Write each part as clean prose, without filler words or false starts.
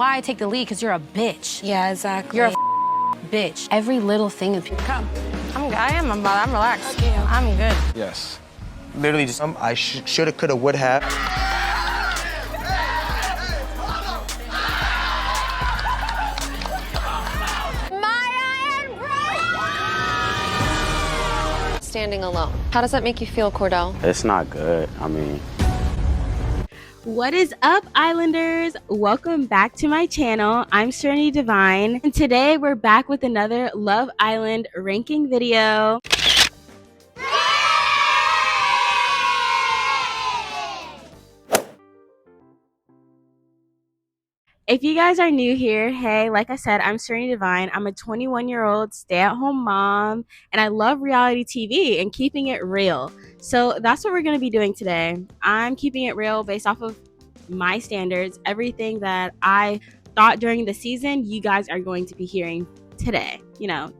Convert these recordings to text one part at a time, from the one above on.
why I take the lead, because you're a bitch. Yeah, exactly. You're a bitch. Every little thing is... Come. I'm relaxed. Okay. I'm good. Yes. Literally just, I shoulda, coulda, would have. Standing alone. How does that make you feel, Cordell? It's not good. I mean, what is up, Islanders? Welcome back to my channel. I'm Serenity Divine, and today we're back with another Love Island ranking video. If you guys are new here, hey, like I said, I'm Serenity Divine. I'm a 21-year-old stay-at-home mom, and I love reality TV and keeping it real. So that's what we're going to be doing today. I'm keeping it real based off of my standards. Everything that I thought during the season, you guys are going to be hearing today. You know,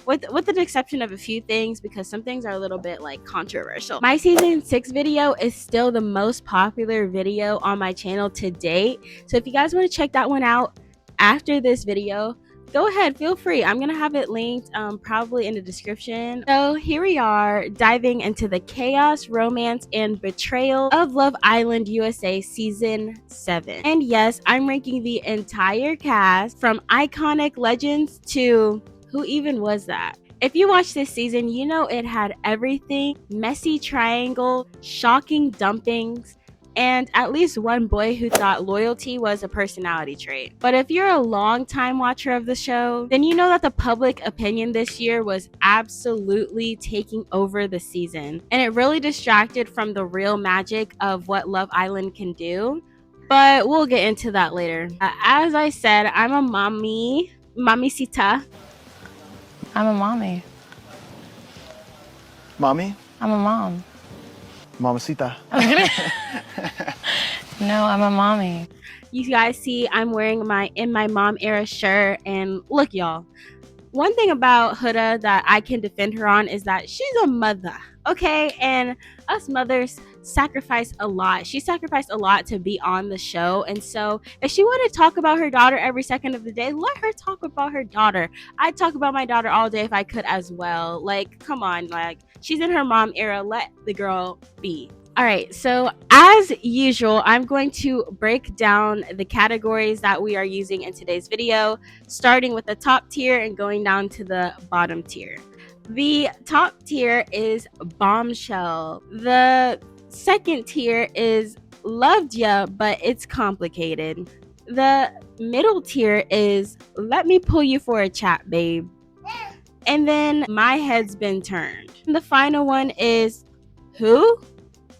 with the exception of a few things, because some things are a little bit like controversial. My season 6 video is still the most popular video on my channel to date. So if you guys want to check that one out after this video, go ahead, feel free. I'm gonna have it linked probably in the description. So here we are, diving into the chaos, romance, and betrayal of Love Island USA season 7. And yes, I'm ranking the entire cast from iconic legends to who even was that? If you watch this season, you know it had everything: messy triangle, shocking dumpings, and at least one boy who thought loyalty was a personality trait. But if you're a long-time watcher of the show, then you know that the public opinion this year was absolutely taking over the season. And it really distracted from the real magic of what Love Island can do. But we'll get into that later. As I said, I'm a mamacita. I'm a mommy. Mommy? I'm a mom. Mamacita. No, I'm a mommy. You guys see I'm wearing my In My Mom Era shirt, and look, y'all, one thing about Huda that I can defend her on is that she's a mother, okay? And us mothers sacrifice a lot. She sacrificed a lot to be on the show, and so if she wanted to talk about her daughter every second of the day, let her talk about her daughter. I'd talk about my daughter all day if I could as well. Like, come on, like, she's in her mom era. Let the girl be. All right, so as usual, I'm going to break down the categories that we are using in today's video, starting with the top tier and going down to the bottom tier. The top tier is bombshell. The second tier is loved ya, but it's complicated. The middle tier is let me pull you for a chat, babe. And then my head's been turned. And the final one is who?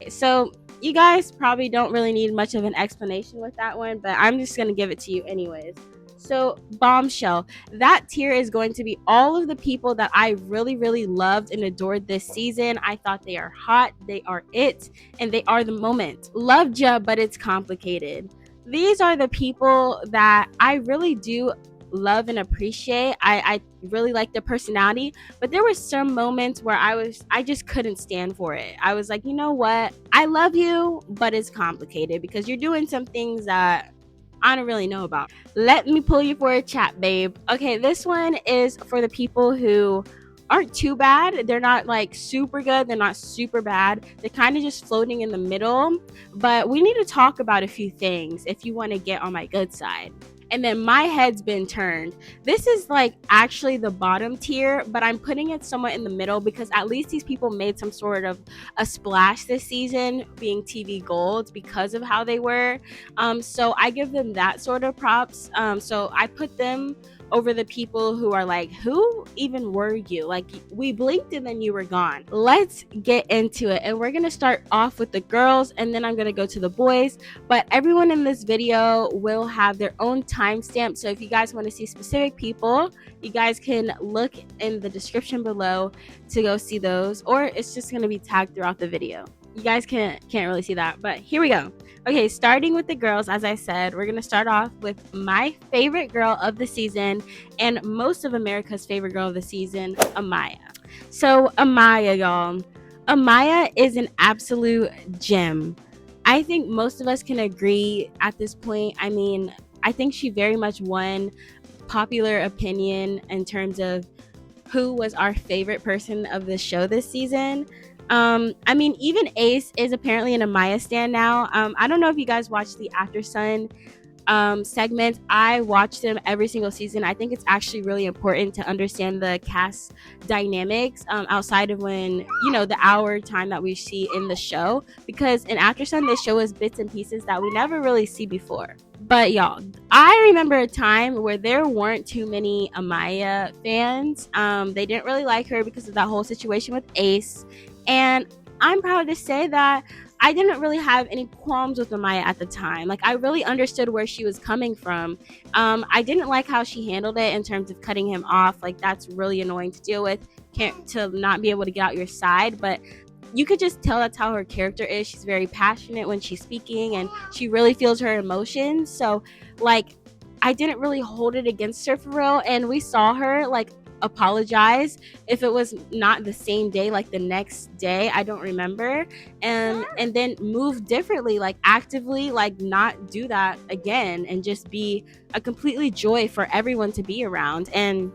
So you guys probably don't really need much of an explanation with that one, but I'm just going to give it to you anyways. So bombshell, that tier is going to be all of the people that I really, really loved and adored this season. I thought they are hot, they are it, and they are the moment. Loved ya, but it's complicated. These are the people that I really do love and appreciate. I really like their personality, but there were some moments where I just couldn't stand for it. I was like, you know what, I love you, but it's complicated because you're doing some things that I don't really know about. Let me pull you for a chat, babe. Okay, this one is for the people who aren't too bad. They're not like super good, they're not super bad, they're kind of just floating in the middle. But we need to talk about a few things if you want to get on my good side. And then my head's been turned. This is like actually the bottom tier, but I'm putting it somewhat in the middle because at least these people made some sort of a splash this season, being TV gold because of how they were. So I give them that sort of props. So I put them over the people who are like, who even were you? Like, we blinked and then you were gone. Let's get into it. And we're gonna start off with the girls, and then I'm gonna go to the boys. But everyone in this video will have their own timestamp, so if you guys want to see specific people, you guys can look in the description below to go see those, or it's just gonna be tagged throughout the video. You guys can't really see that, but here we go. Okay, starting with the girls, as I said, we're gonna start off with my favorite girl of the season and most of America's favorite girl of the season, Amaya. So Amaya, y'all. Amaya is an absolute gem. I think most of us can agree at this point. I mean, I think she very much won popular opinion in terms of who was our favorite person of the show this season. I mean, even Ace is apparently an Amaya stan now. I don't know if you guys watched the After Sun segments. I watch them every single season. I think it's actually really important to understand the cast dynamics outside of when, you know, the hour time that we see in the show, because in After Sun they show us bits and pieces that we never really see before. But y'all, I remember a time where there weren't too many Amaya fans. They didn't really like her because of that whole situation with Ace, and I'm proud to say that I didn't really have any qualms with Amaya at the time. Like, I really understood where she was coming from. I didn't like how she handled it in terms of cutting him off. Like, that's really annoying to deal with, to not be able to get out your side. But you could just tell that's how her character is. She's very passionate when she's speaking, and she really feels her emotions. So, like, I didn't really hold it against her for real. And we saw her, like, apologize if it was not the same day, like the next day, I don't remember, and then move differently, like actively, like not do that again, and just be a completely joy for everyone to be around. And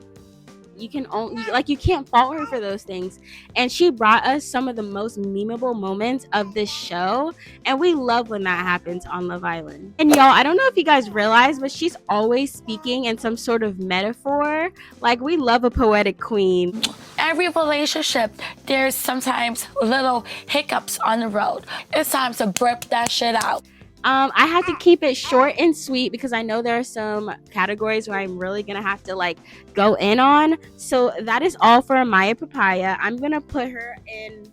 you can only, like, you can't fault her for those things. And she brought us some of the most memeable moments of this show, and we love when that happens on Love Island. And y'all, I don't know if you guys realize, but she's always speaking in some sort of metaphor. Like, we love a poetic queen. Every relationship, there's sometimes little hiccups on the road. It's time to burp that shit out. I had to keep it short and sweet because I know there are some categories where I'm really gonna have to like go in on. So that is all for Amaya Papaya. I'm gonna put her in,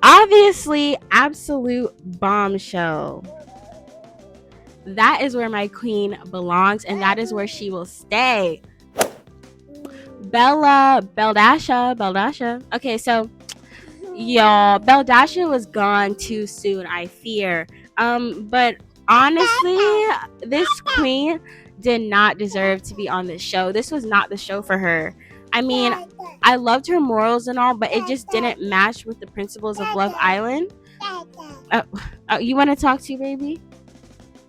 obviously, absolute bombshell. That is where my queen belongs, and that is where she will stay. Belldasha. Okay, so y'all, belldasha was gone too soon, I fear. But honestly, this queen did not deserve to be on this show. This was not the show for her. I mean, I loved her morals and all, but it just didn't match with the principles of Love Island. You want to talk to, baby?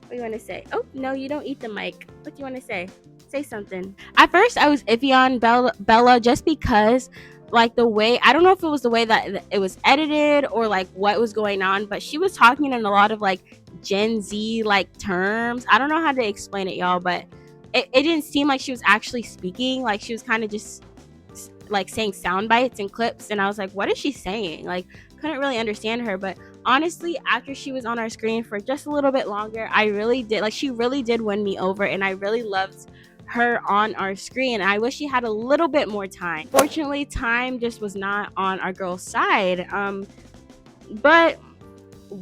What do you want to say? Oh, no, you don't eat the mic. What do you want to say? Say something. At first, I was iffy on Bella just because, like, the way, I don't know if it was the way that it was edited or like what was going on, but she was talking in a lot of like Gen Z like terms. I don't know how to explain it, y'all, but it didn't seem like she was actually speaking. Like, she was kind of just like saying sound bites and clips, and I was like, what is she saying? Like, couldn't really understand her. But honestly, after she was on our screen for just a little bit longer, I really did, like, she really did win me over, and I really loved her on our screen. I wish she had a little bit more time. Fortunately, time just was not on our girl's side. But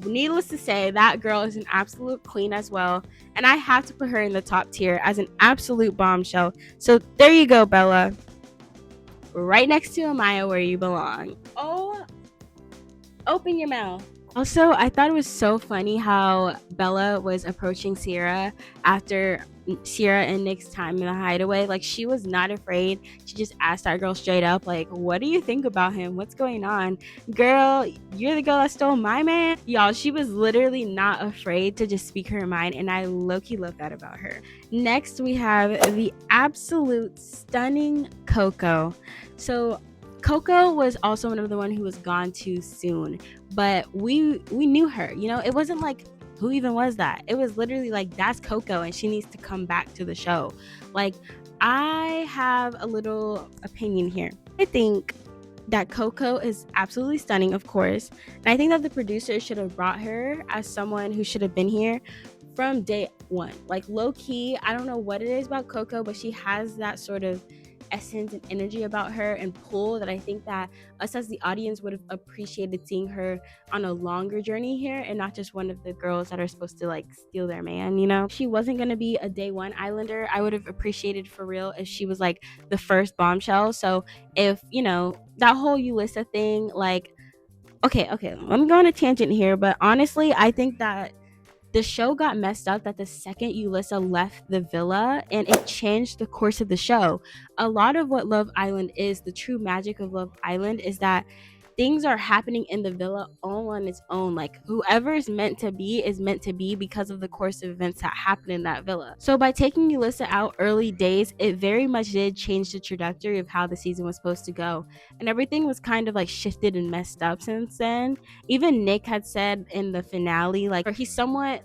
needless to say, that girl is an absolute queen as well, and I have to put her in the top tier as an absolute bombshell. So there you go, Bella, right next to Amaya, where you belong. Oh, open your mouth. Also, I thought it was so funny how Bella was approaching Cierra after Cierra and Nick's time in the hideaway. Like, she was not afraid. She just asked that girl straight up, like, what do you think about him? What's going on? Girl, you're the girl that stole my man? Y'all, she was literally not afraid to just speak her mind, and I low-key love that about her. Next, we have the absolute stunning Coco. So Coco was also one of the one who was gone too soon, but we knew her. You know, it wasn't like, who even was that? It was literally like, that's Coco, and she needs to come back to the show. Like, I have a little opinion here. I think that Coco is absolutely stunning, of course, and I think that the producers should have brought her as someone who should have been here from day one. Like, low key, I don't know what it is about Coco, but she has that sort of essence and energy about her and pull that I think that us as the audience would have appreciated seeing her on a longer journey here, and not just one of the girls that are supposed to like steal their man, you know. She wasn't going to be a day one islander. I would have appreciated for real if she was like the first bombshell. So if, you know, that whole Ulissa thing, like, okay, let me go on a tangent here, but honestly, I think that the show got messed up that the second Ulissa left the villa, and it changed the course of the show. A lot of what Love Island is, the true magic of Love Island, is that things are happening in the villa all on its own. Like whoever is meant to be because of the course of events that happen in that villa. So by taking Yulissa out early days, it very much did change the trajectory of how the season was supposed to go. And everything was kind of like shifted and messed up since then. Even Nick had said in the finale, like, or he somewhat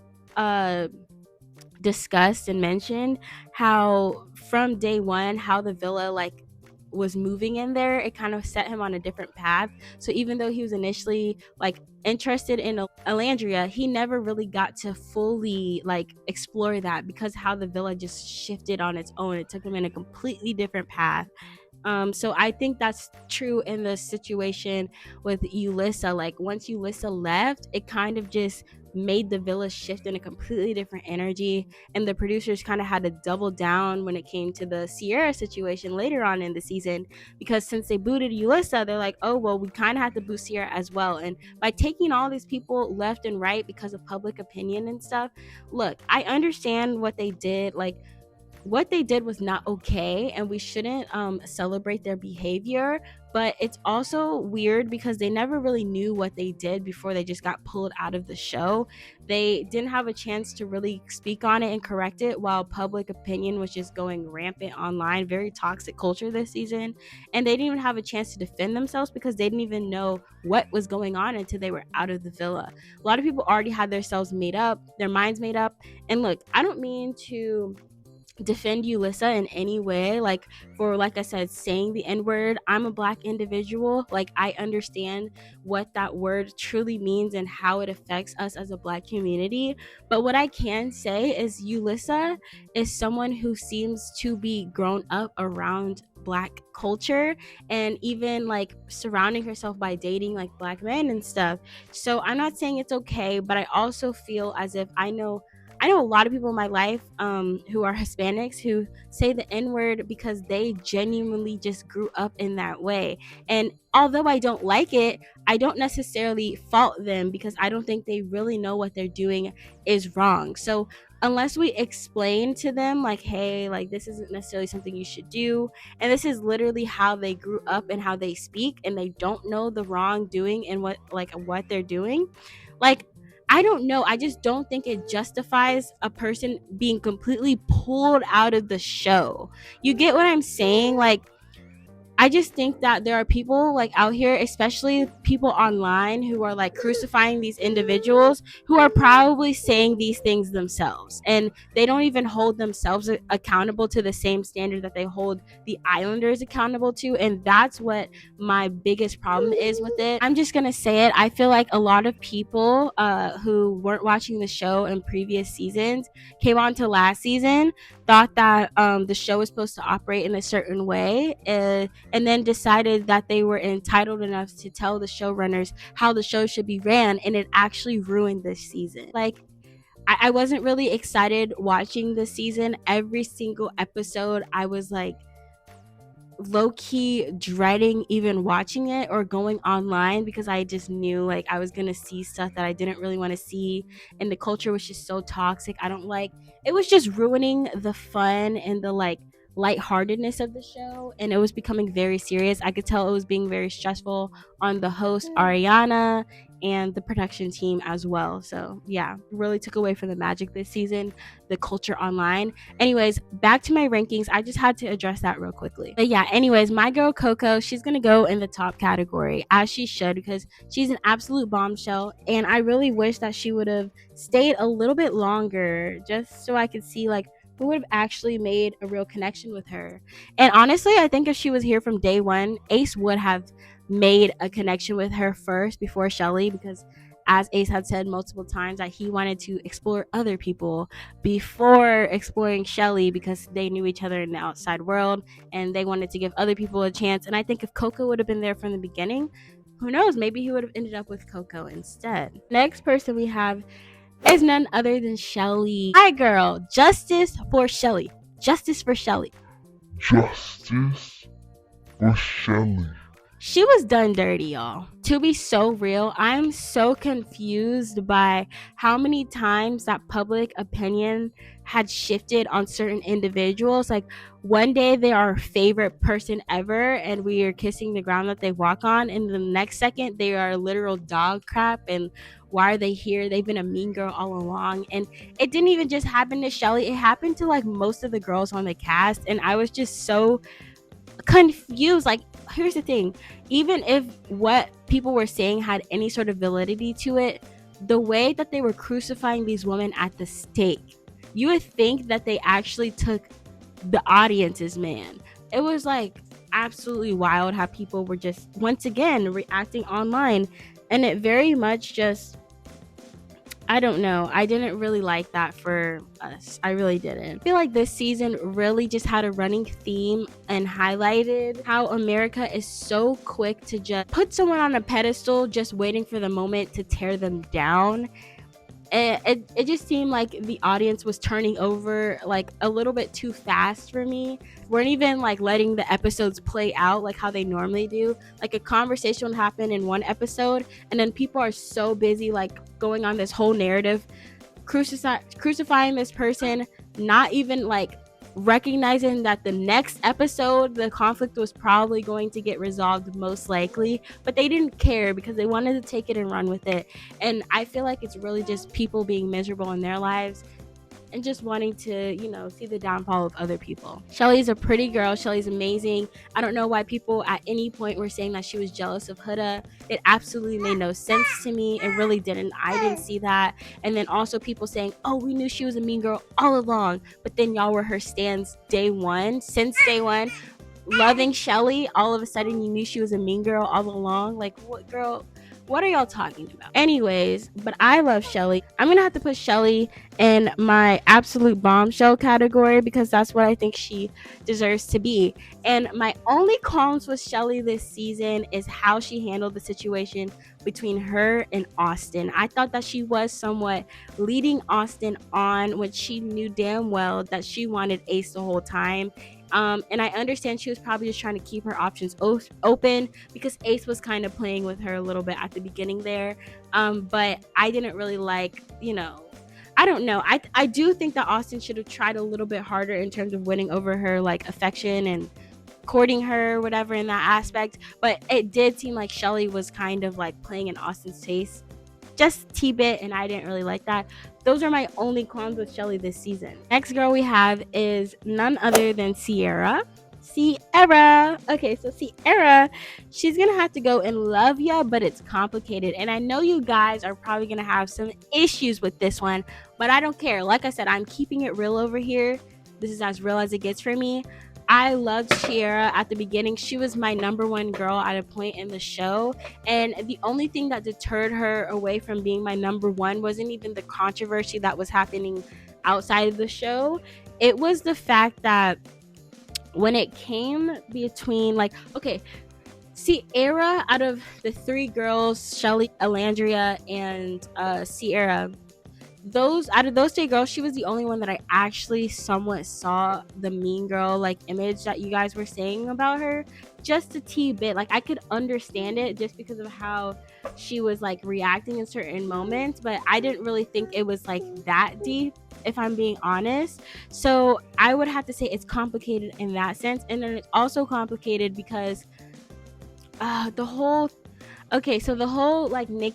discussed and mentioned how from day one how the villa like was moving in there, it kind of set him on a different path. So even though he was initially like interested in Alandria, he never really got to fully like explore that because how the villa just shifted on its own. It took him in a completely different path. So I think that's true in the situation with Yulissa. Like once Yulissa left, it kind of just made the villa shift in a completely different energy, and the producers kind of had to double down when it came to the Cierra situation later on in the season, because since they booted Yulissa, they're like, oh well, we kind of had to boot Cierra as well. And by taking all these people left and right because of public opinion and stuff, look, I understand what they did. Like what they did was not okay, and we shouldn't celebrate their behavior, but it's also weird because they never really knew what they did before they just got pulled out of the show. They didn't have a chance to really speak on it and correct it while public opinion was just going rampant online. Very toxic culture this season, and they didn't even have a chance to defend themselves because they didn't even know what was going on until they were out of the villa. A lot of people already had themselves made up, their minds made up. And look, I don't mean to defend Yulissa in any way, like for, like I said, saying the N-word. I'm a Black individual, like I understand what that word truly means and how it affects us as a Black community. But what I can say is Yulissa is someone who seems to be grown up around Black culture and even like surrounding herself by dating like Black men and stuff. So I'm not saying it's okay, but I also feel as if I know a lot of people in my life who are Hispanics who say the N-word because they genuinely just grew up in that way. And although I don't like it, I don't necessarily fault them because I don't think they really know what they're doing is wrong. So unless we explain to them like, hey, like this isn't necessarily something you should do, and this is literally how they grew up and how they speak, and they don't know the wrongdoing and what they're doing, like I don't know. I just don't think it justifies a person being completely pulled out of the show. You get what I'm saying? Like, I just think that there are people like out here, especially people online, who are like crucifying these individuals who are probably saying these things themselves, and they don't even hold themselves accountable to the same standard that they hold the Islanders accountable to. And that's what my biggest problem is with it. I'm just gonna say it. I feel like a lot of people who weren't watching the show in previous seasons came on to last season, thought that the show was supposed to operate in a certain way, and then decided that they were entitled enough to tell the showrunners how the show should be ran, and it actually ruined this season. Like, I wasn't really excited watching this season. Every single episode, I was like low-key dreading even watching it or going online because I just knew like I was gonna see stuff that I didn't really want to see, and the culture was just so toxic. I don't like it. Was just ruining the fun and the like lightheartedness of the show, and it was becoming very serious. I could tell it was being very stressful on the host Ariana and the production team as well. So yeah, really took away from the magic this season, the culture online. Anyways, back to my rankings. I just had to address that real quickly. But yeah, anyways, my girl Coco, she's gonna go in the top category, as she should, because she's an absolute bombshell, and I really wish that she would have stayed a little bit longer just so I could see like who would have actually made a real connection with her. And honestly, I think if she was here from day one, Ace would have made a connection with her first before Chelley, because as Ace had said multiple times, that he wanted to explore other people before exploring Chelley because they knew each other in the outside world and they wanted to give other people a chance. And I think if Coco would have been there from the beginning, who knows, maybe he would have ended up with Coco instead. Next person we have is none other than Chelley. Hi girl, justice for Chelley. Justice for Chelley. Justice for Chelley. She was done dirty, y'all. To be so real, I'm so confused by how many times that public opinion had shifted on certain individuals. Like, one day they are our favorite person ever and we are kissing the ground that they walk on, and the next second they are literal dog crap, and why are they here? They've been a mean girl all along. And it didn't even just happen to Chelley, it happened to like most of the girls on the cast, and I was just so confused. Like, here's the thing, even if what people were saying had any sort of validity to it, the way that they were crucifying these women at the stake, you would think that they actually took the audience's man. It was like absolutely wild how people were just once again reacting online, and it very much just, I don't know. I didn't really like that for us. I really didn't. I feel like this season really just had a running theme and highlighted how America is so quick to just put someone on a pedestal, just waiting for the moment to tear them down. It just seemed like the audience was turning over like a little bit too fast for me. Weren't even like letting the episodes play out like how they normally do. Like, a conversation would happen in one episode, and then people are so busy like going on this whole narrative, crucifying this person, not even like recognizing that the next episode the conflict was probably going to get resolved, most likely, but they didn't care because they wanted to take it and run with it. And I feel like it's really just people being miserable in their lives and just wanting to, see the downfall of other people. Chelley's a pretty girl. Chelley's amazing. I don't know why people at any point were saying that she was jealous of Huda. It absolutely made no sense to me. It really didn't. I didn't see that. And then also people saying, oh, we knew she was a mean girl all along, but then y'all were her stans since day one, loving Chelley. All of a sudden you knew she was a mean girl all along. Like, what, girl? What are y'all talking about? Anyways, but I love Chelley. I'm gonna have to put Chelley in my absolute bombshell category because that's what I think she deserves to be. And my only qualms with Chelley this season is how she handled the situation between her and Austin. I thought that she was somewhat leading Austin on when she knew damn well that she wanted Ace the whole time. And I understand she was probably just trying to keep her options open because Ace was kind of playing with her a little bit at the beginning there. But I didn't really like, I don't know. I do think that Austin should have tried a little bit harder in terms of winning over her like affection and courting her, whatever, in that aspect. But it did seem like Chelley was kind of like playing in Austin's taste just T-bit, and I didn't really like that. Those are my only cons with Chelley this season. Next girl we have is none other than Cierra. Okay, so Cierra, she's gonna have to go and love ya, but it's complicated. And I know you guys are probably gonna have some issues with this one, but I don't care. Like I said, I'm keeping it real over here. This is as real as it gets for me. I loved Cierra at the beginning. She was my number one girl at a point in the show. And the only thing that deterred her away from being my number one wasn't even the controversy that was happening outside of the show. It was the fact that when it came between, like, okay, Cierra, out of the three girls, Chelley, Alandria, and Cierra, out of those three girls, she was the only one that I actually somewhat saw the mean girl like image that you guys were saying about her, just a t-bit. Like, I could understand it just because of how she was like reacting in certain moments, but I didn't really think it was like that deep, if I'm being honest. So I would have to say it's complicated in that sense. And then it's also complicated because the whole like Nick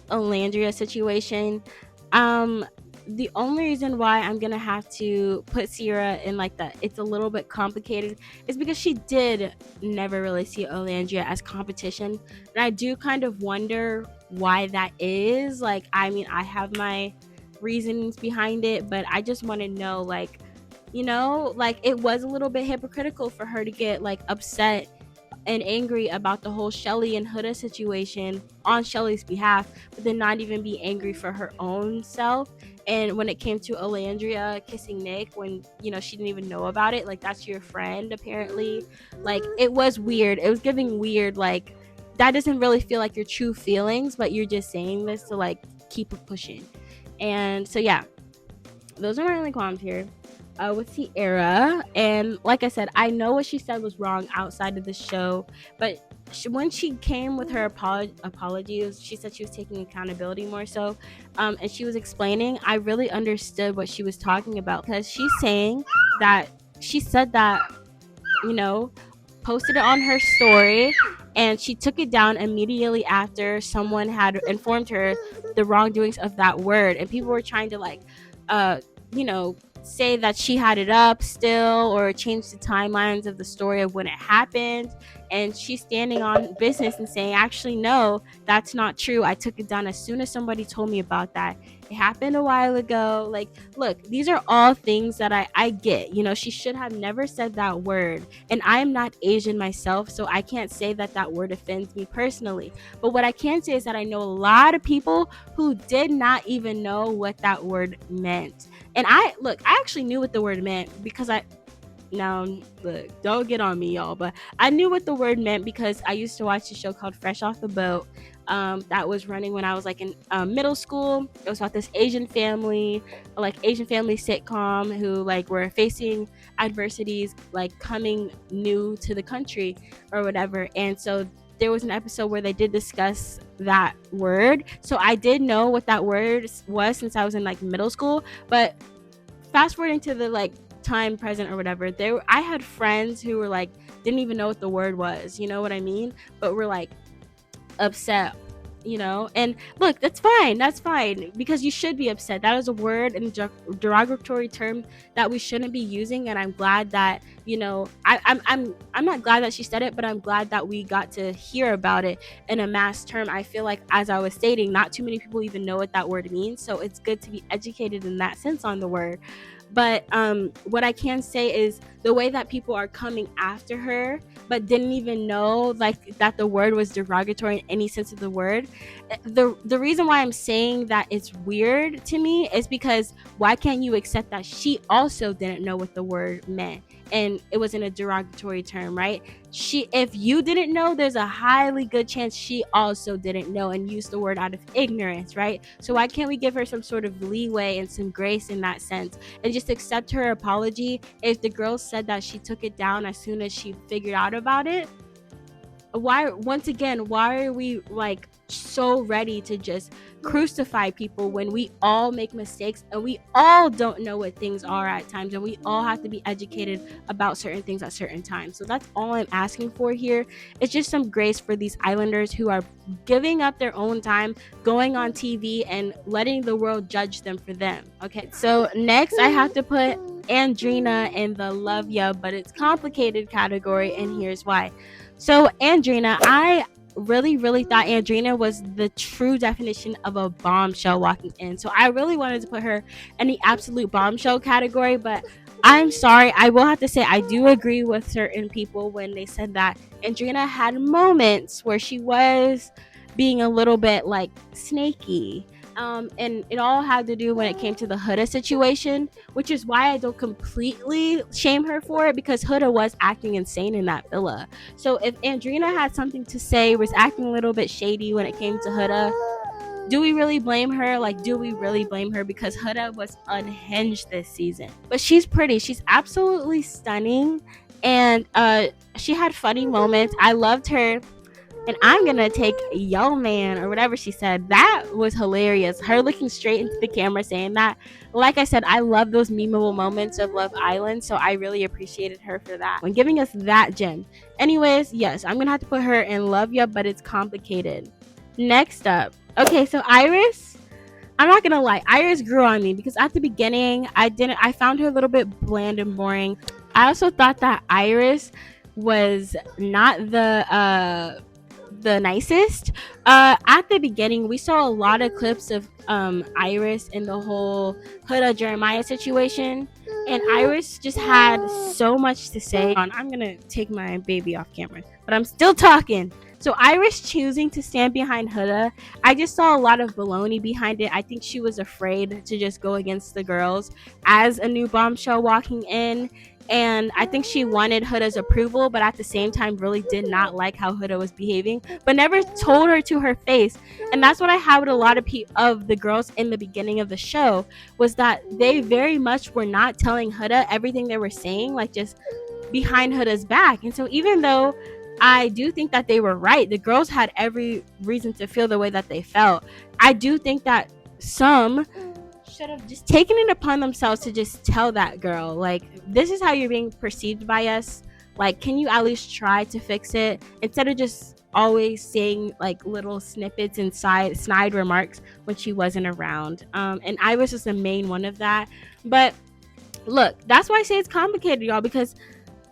Alandria situation, the only reason why I'm gonna have to put Cierra in like that, it's a little bit complicated, is because she did never really see Alandria as competition, and I do kind of wonder why that is. Like, I mean, I have my reasons behind it, but I just want to know, like, like, it was a little bit hypocritical for her to get like upset and angry about the whole Chelley and Huda situation on Chelley's behalf, but then not even be angry for her own self. And when it came to Alandria kissing Nick, when she didn't even know about it, like, that's your friend apparently. Like, it was weird. It was giving weird, like, that doesn't really feel like your true feelings, but you're just saying this to like keep it pushing. And so yeah, those are my only qualms here. with Sierra, and like I said, I know what she said was wrong outside of the show, but when she came with her apologies, she said she was taking accountability more so, and she was explaining. I really understood what she was talking about because she's saying that she said that, you know, posted it on her story, and she took it down immediately after someone had informed her the wrongdoings of that word, and people were trying to like uh you know say that she had it up still or change the timelines of the story of when it happened, and she's standing on business and saying, actually no, that's not true. I took it down as soon as somebody told me about that. It happened a while ago. Like, look, these are all things that I get. She should have never said that word, and I'm not Asian myself, so I can't say that that word offends me personally. But what I can say is that I know a lot of people who did not even know what that word meant. And I actually knew what the word meant because now look, don't get on me, y'all, but I knew what the word meant because I used to watch a show called Fresh Off the Boat, that was running when I was like in middle school. It was about this Asian family sitcom who like were facing adversities, like coming new to the country or whatever. And so there was an episode where they did discuss that word, so I did know what that word was since I was in like middle school. But fast forwarding to the like time present or whatever, I had friends who were like didn't even know what the word was, you know what I mean, but were like upset, and look, that's fine because you should be upset. That is a word and derogatory term that we shouldn't be using, and I'm glad that I'm not glad that she said it, but I'm glad that we got to hear about it in a mass term. I feel like, as I was stating, not too many people even know what that word means, so it's good to be educated in that sense on the word. But what I can say is the way that people are coming after her but didn't even know like that the word was derogatory in any sense of the word. The reason why I'm saying that it's weird to me is because why can't you accept that she also didn't know what the word meant and it was in a derogatory term, right? If you didn't know, there's a highly good chance she also didn't know and used the word out of ignorance, right? So why can't we give her some sort of leeway and some grace in that sense and just accept her apology? If the girl said that she took it down as soon as she figured out about it, why are we like so ready to just crucify people when we all make mistakes and we all don't know what things are at times, and we all have to be educated about certain things at certain times? So that's all I'm asking for here. It's just some grace for these islanders who are giving up their own time, going on TV and letting the world judge them for them. Okay, so next I have to put Andrina in the love ya but it's complicated category, and here's why. So Andrina, I really thought Andrina was the true definition of a bombshell walking in. So I really wanted to put her in the absolute bombshell category, but I'm sorry, I will have to say I do agree with certain people when they said that Andrina had moments where she was being a little bit like snaky. And it all had to do when it came to the Huda situation, which is why I don't completely shame her for it, because Huda was acting insane in that villa. So if Andrina had something to say, was acting a little bit shady when it came to Huda, do we really blame her? Do we really blame her? Because Huda was unhinged this season. But she's pretty. She's absolutely stunning. And she had funny moments. I loved her. And I'm gonna take yo man or whatever she said. That was hilarious. Her looking straight into the camera saying that. Like I said, I love those memeable moments of Love Island, so I really appreciated her for that when giving us that gem. Anyways, yes, I'm gonna have to put her in love ya, but it's complicated. Next up, okay, so Iris. I'm not gonna lie, Iris grew on me because at the beginning I found her a little bit bland and boring. I also thought that Iris was not the nicest. At the beginning, we saw a lot of clips of Iris in the whole Huda Jeremiah situation, and Iris just had so much to say. I'm gonna take my baby off camera, but I'm still talking. So Iris choosing to stand behind Huda, I just saw a lot of baloney behind it. I think she was afraid to just go against the girls as a new bombshell walking in. And I think she wanted Huda's approval, but at the same time really did not like how Huda was behaving, but never told her to her face. And that's what I had with a lot of the girls in the beginning of the show, was that they very much were not telling Huda everything they were saying, like just behind Huda's back. And so even though I do think that they were right, the girls had every reason to feel the way that they felt, I do think that some should have just taken it upon themselves to just tell that girl, like, this is how you're being perceived by us. Like, can you at least try to fix it, instead of just always saying like little snippets and snide remarks when she wasn't around. And Iris was the main one of that. But look, that's why I say it's complicated, y'all, because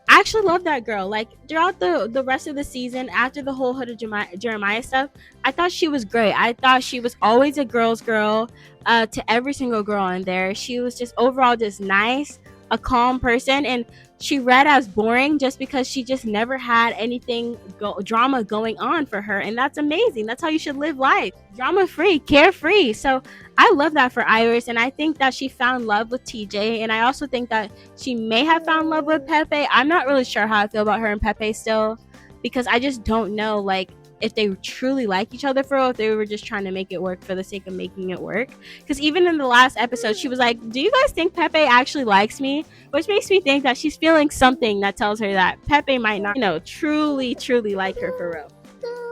I actually love that girl. Like, throughout the rest of the season, after the whole Huda Jeremiah stuff, I thought she was great. I thought she was always a girl's girl to every single girl in there. She was just overall just nice, a calm person, and she read as boring just because she just never had anything drama going on for her. And that's amazing. That's how you should live life. Drama free, carefree. So I love that for Iris, and I think that she found love with TJ, and I also think that she may have found love with Pepe. I'm not really sure how I feel about her and Pepe still, because I just don't know, like, if they truly like each other for real, if they were just trying to make it work for the sake of making it work. Because even in the last episode, she was like, do you guys think Pepe actually likes me? Which makes me think that she's feeling something that tells her that Pepe might not, truly like her for real.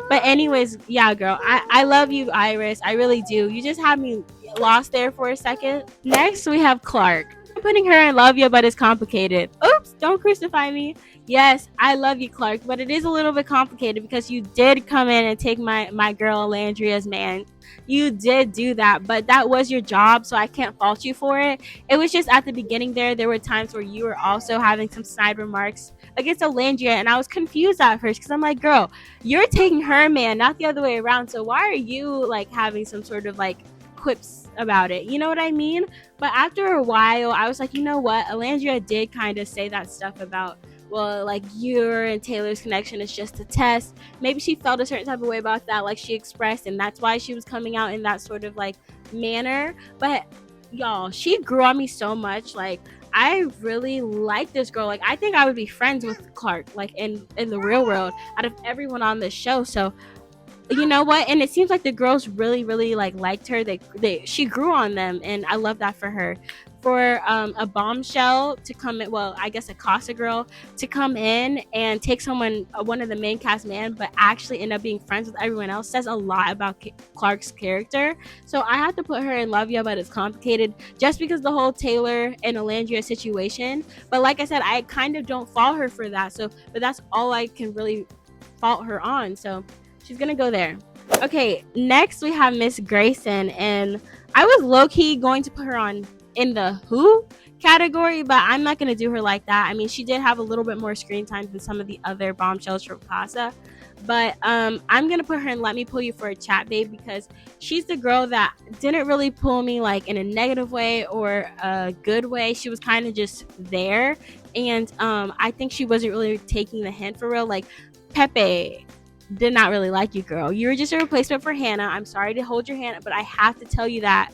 But anyways, yeah, girl, I love you, Iris. I really do. You just had me lost there for a second. Next, we have Clarke. I'm putting her in love you, but it's complicated. Oops, don't crucify me. Yes, I love you, Clarke, but it is a little bit complicated because you did come in and take my girl Landria's man. You did do that, but that was your job, so I can't fault you for it. It was just at the beginning there were times where you were also having some side remarks against Landria, and I was confused at first because I'm like, girl, you're taking her man, not the other way around. So why are you like having some sort of like quips about it? You know what I mean? But after a while, I was like, you know what? Alandria did kind of say that stuff about, well, like, your and Taylor's connection is just a test. Maybe she felt a certain type of way about that, like she expressed, and that's why she was coming out in that sort of like manner. But y'all, she grew on me so much. Like, I really like this girl. Like, I think I would be friends with Clarke, like in the real world, out of everyone on this show. So you know what? And it seems like the girls really like liked her. She grew on them, and I love that for her. For a bombshell to come in, well, I guess a Casa girl to come in and take one of the main cast man, but actually end up being friends with everyone else, says a lot about Clarke's character. So I have to put her in love you, but it's complicated just because the whole Taylor and Alandria situation. But like I said, I kind of don't fault her for that. But that's all I can really fault her on. So she's gonna go there. Okay, next we have Miss Gracyn, and I was low-key going to put her on in the who category, but I'm not gonna do her like that. I mean, she did have a little bit more screen time than some of the other bombshells from Casa, but I'm gonna put her in Let Me Pull You for a Chat Babe, because she's the girl that didn't really pull me like in a negative way or a good way. She was kind of just there, and I think she wasn't really taking the hint for real. Like, Pepe did not really like you, girl. You were just a replacement for Hannah. I'm sorry to hold your hand, but I have to tell you that.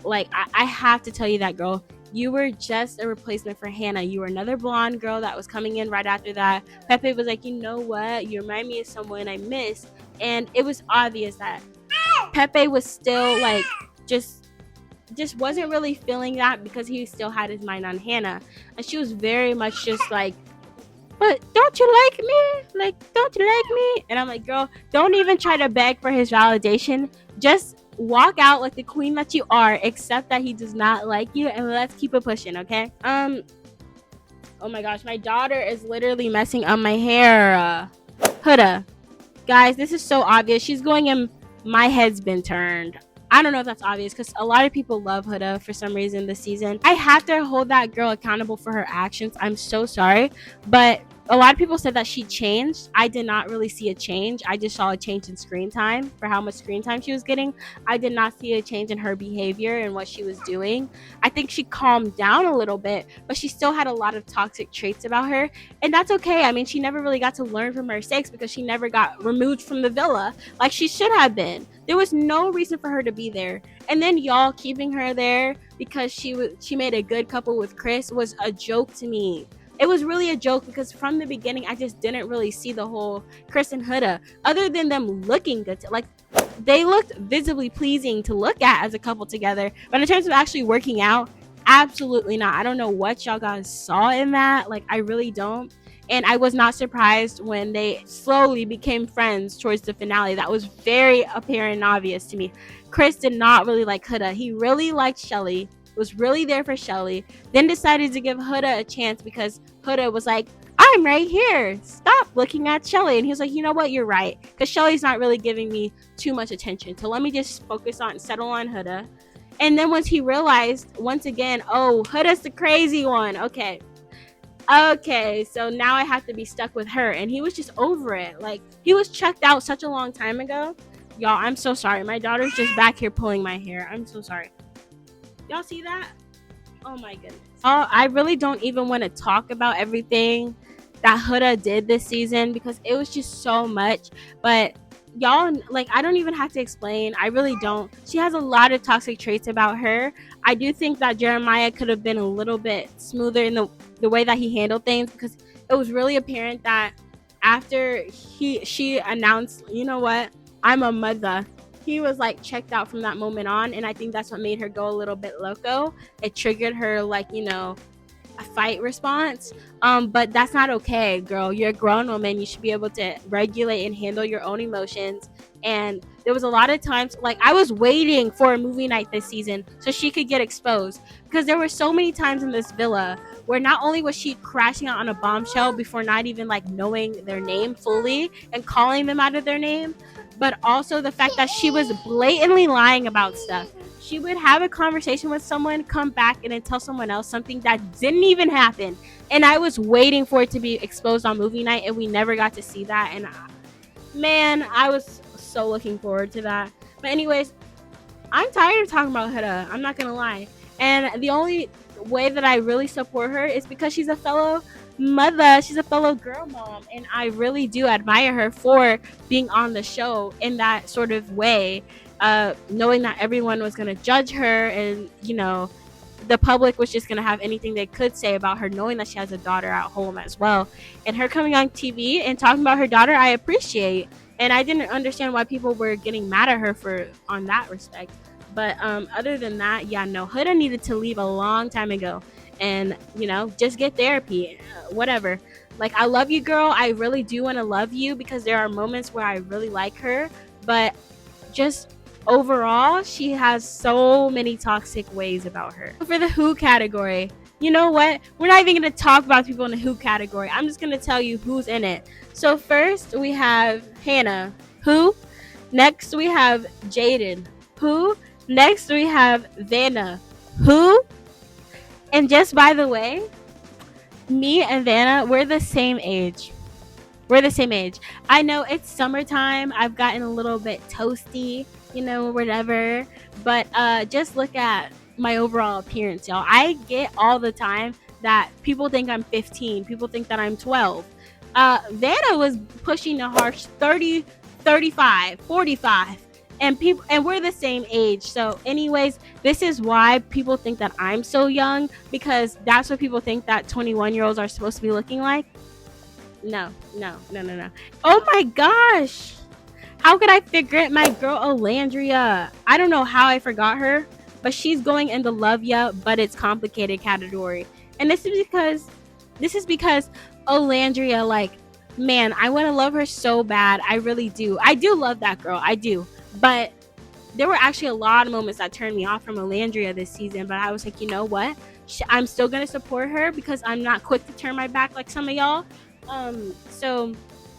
Like, I have to tell you that, girl. You were just a replacement for Hannah. You were another blonde girl that was coming in right after that. Pepe was like, you know what? You remind me of someone I miss. And it was obvious that Pepe was still, like, just wasn't really feeling that because he still had his mind on Hannah. And she was very much just like, but don't you like me? Like, don't you like me? And I'm like, girl, don't even try to beg for his validation. Just walk out like the queen that you are, accept that he does not like you, and let's keep it pushing, okay? Oh my gosh, my daughter is literally messing up my hair. Huda. Guys, this is so obvious. She's going in My Head's Been Turned. I don't know if that's obvious because a lot of people love Huda for some reason this season. I have to hold that girl accountable for her actions. I'm so sorry. But a lot of people said that she changed. I did not really see a change. I just saw a change in screen time for how much screen time she was getting. I did not see a change in her behavior and what she was doing. I think she calmed down a little bit, but she still had a lot of toxic traits about her. And that's okay. I mean, she never really got to learn from her mistakes because she never got removed from the villa like she should have been. There was no reason for her to be there. And then y'all keeping her there because she made a good couple with Chris was a joke to me. It was really a joke because from the beginning, I just didn't really see the whole Chris and Huda, other than them looking good. Like, they looked visibly pleasing to look at as a couple together. But in terms of actually working out, absolutely not. I don't know what y'all guys saw in that. Like, I really don't. And I was not surprised when they slowly became friends towards the finale. That was very apparent and obvious to me. Chris did not really like Huda. He really liked Chelley, was really there for Chelley, then decided to give Huda a chance because Huda was like, I'm right here. Stop looking at Chelley. And he was like, you know what? You're right. Because Shelley's not really giving me too much attention. So let me just focus on, settle on Huda. And then once he realized, once again, oh, Huda's the crazy one. Okay, so now I have to be stuck with her. And he was just over it. Like, he was checked out such a long time ago. Y'all, I'm so sorry. My daughter's just back here pulling my hair. I'm so sorry. Y'all see that? Oh my goodness. Oh, I really don't even want to talk about everything that Huda did this season because it was just so much. But y'all, like, I don't even have to explain. I really don't. She has a lot of toxic traits about her. I do think that Jeremiah could have been a little bit smoother in the way that he handled things, because it was really apparent that after she announced, you know what, I'm a mother, he was like checked out from that moment on. And I think that's what made her go a little bit loco. It triggered her, like, you know, a fight response. But that's not okay, girl. You're a grown woman. You should be able to regulate and handle your own emotions. And there was a lot of times, like, I was waiting for a movie night this season so she could get exposed, because there were so many times in this villa where not only was she crashing out on a bombshell before not even like knowing their name fully and calling them out of their name, but also the fact that she was blatantly lying about stuff. She would have a conversation with someone, come back, and then tell someone else something that didn't even happen. And I was waiting for it to be exposed on movie night, and we never got to see that. And man, I was so looking forward to that. But anyways, I'm tired of talking about Huda. I'm not gonna lie. And the only way that I really support her is because she's a fellow mother. She's a fellow girl mom, and I really do admire her for being on the show in that sort of way, knowing that everyone was going to judge her, and, you know, the public was just going to have anything they could say about her, knowing that she has a daughter at home as well. And her coming on TV and talking about her daughter, I appreciate. And I didn't understand why people were getting mad at her for on that respect. But other than that, yeah, no, Huda needed to leave a long time ago. And, you know, just get therapy, whatever. Like, I love you, girl. I really do want to love you, because there are moments where I really like her. But just overall, she has so many toxic ways about her. For the who category, you know what? We're not even going to talk about people in the who category. I'm just going to tell you who's in it. So first, we have Hannah. Who? Next, we have Jaden. Who? Next, we have Vanna. Who? And just by the way, me and Vanna, we're the same age. We're the same age. I know it's summertime. I've gotten a little bit toasty, you know, whatever. But just look at my overall appearance, y'all. I get all the time that people think I'm 15. People think that I'm 12. Vanna was pushing a harsh 30, 35, 45. And we're the same age. So anyways, this is why people think that I'm so young, because that's what people think that 21-year-olds are supposed to be looking like. No. Oh my gosh. How could I forget my girl Olandria? I don't know how I forgot her, but she's going in the love ya, but it's complicated category. And this is because Olandria, like, man, I want to love her so bad. I really do. I do love that girl. I do. But there were actually a lot of moments that turned me off from Olandria this season. But I was like, you know what? I'm still going to support her, because I'm not quick to turn my back like some of y'all. So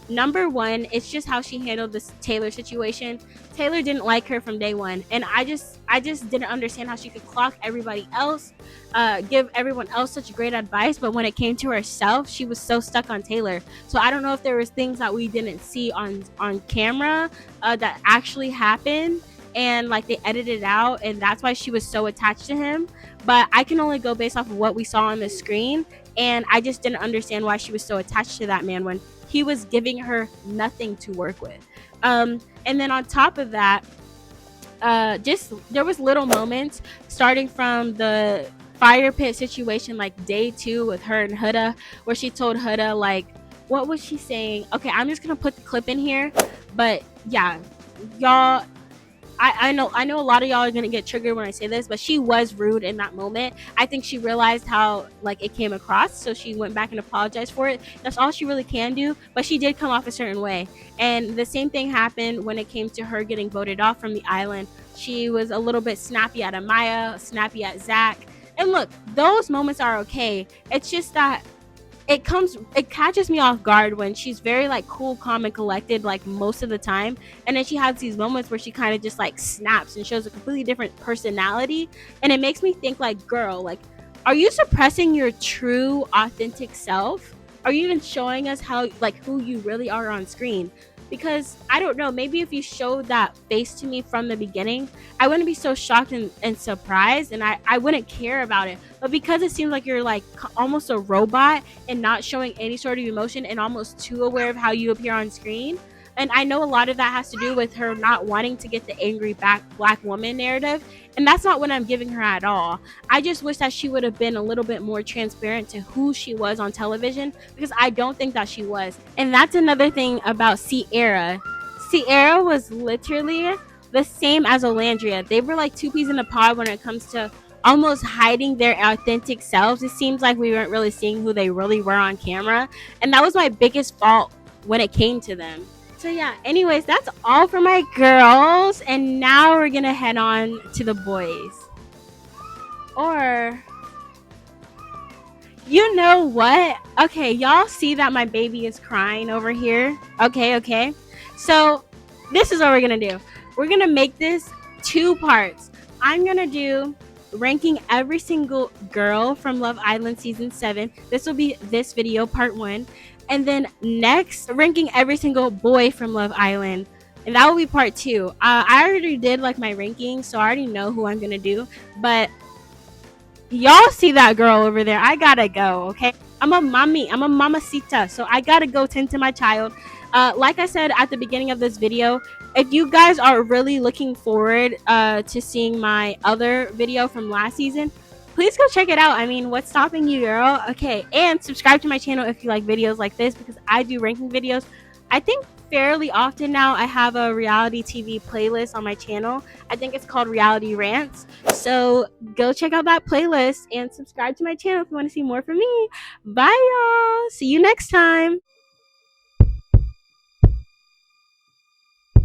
number one, it's just how she handled this Taylor situation. Taylor didn't like her from day one. And I I just didn't understand how she could clock everybody else, give everyone else such great advice, but when it came to herself, she was so stuck on Taylor. So I don't know if there was things that we didn't see on camera that actually happened, and like they edited it out, and that's why she was so attached to him. But I can only go based off of what we saw on the screen, and I just didn't understand why she was so attached to that man when he was giving her nothing to work with. And then on top of that, just there was little moments starting from the fire pit situation, like day 2 with her and Huda, where she told Huda, like, what was she saying? Okay, I'm just gonna put the clip in here, but yeah, y'all, I know a lot of y'all are gonna get triggered when I say this, but she was rude in that moment. I think she realized how like it came across, so she went back and apologized for it. That's all she really can do, but she did come off a certain way. And the same thing happened when it came to her getting voted off from the island. She was a little bit snappy at Amaya, snappy at Zach. And look, those moments are okay. It's just that it catches me off guard when she's very like cool, calm, and collected like most of the time, and then she has these moments where she kind of just like snaps and shows a completely different personality, and it makes me think, like, girl, like, are you suppressing your true authentic self? Are you even showing us how, like, who you really are on screen? Because I don't know, maybe if you showed that face to me from the beginning, I wouldn't be so shocked and surprised, and I wouldn't care about it. But because it seems like you're like almost a robot and not showing any sort of emotion and almost too aware of how you appear on screen, and I know a lot of that has to do with her not wanting to get the angry black woman narrative, and that's not what I'm giving her at all. I just wish that she would have been a little bit more transparent to who she was on television, because I don't think that she was. And that's another thing about Cierra. Cierra was literally the same as Olandria. They were like two peas in a pod when it comes to almost hiding their authentic selves. It seems like we weren't really seeing who they really were on camera, and that was my biggest fault when it came to them. So yeah, anyways, that's all for my girls, and now we're gonna head on to the boys. Or, you know what? Okay, y'all see that my baby is crying over here? Okay. So this is what we're gonna do. We're gonna make this 2 parts. I'm gonna do ranking every single girl from Love Island season 7. This will be this video, part 1. And then next, ranking every single boy from Love Island, and that will be part 2. I already did like my rankings, so I already know who I'm gonna do, but y'all see that girl over there, I gotta go. Okay, I'm a mamacita, so I gotta go tend to my child. Like I said at the beginning of this video, if you guys are really looking forward to seeing my other video from last season, please go check it out. I mean, what's stopping you, girl? Okay, and subscribe to my channel if you like videos like this, because I do ranking videos. I think fairly often now. I have a reality TV playlist on my channel. I think it's called Reality Rants. So go check out that playlist and subscribe to my channel if you want to see more from me. Bye, y'all. See you next time.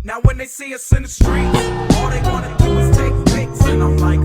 Now when they see us in the streets, all they wanna do is take pics, and I'm like,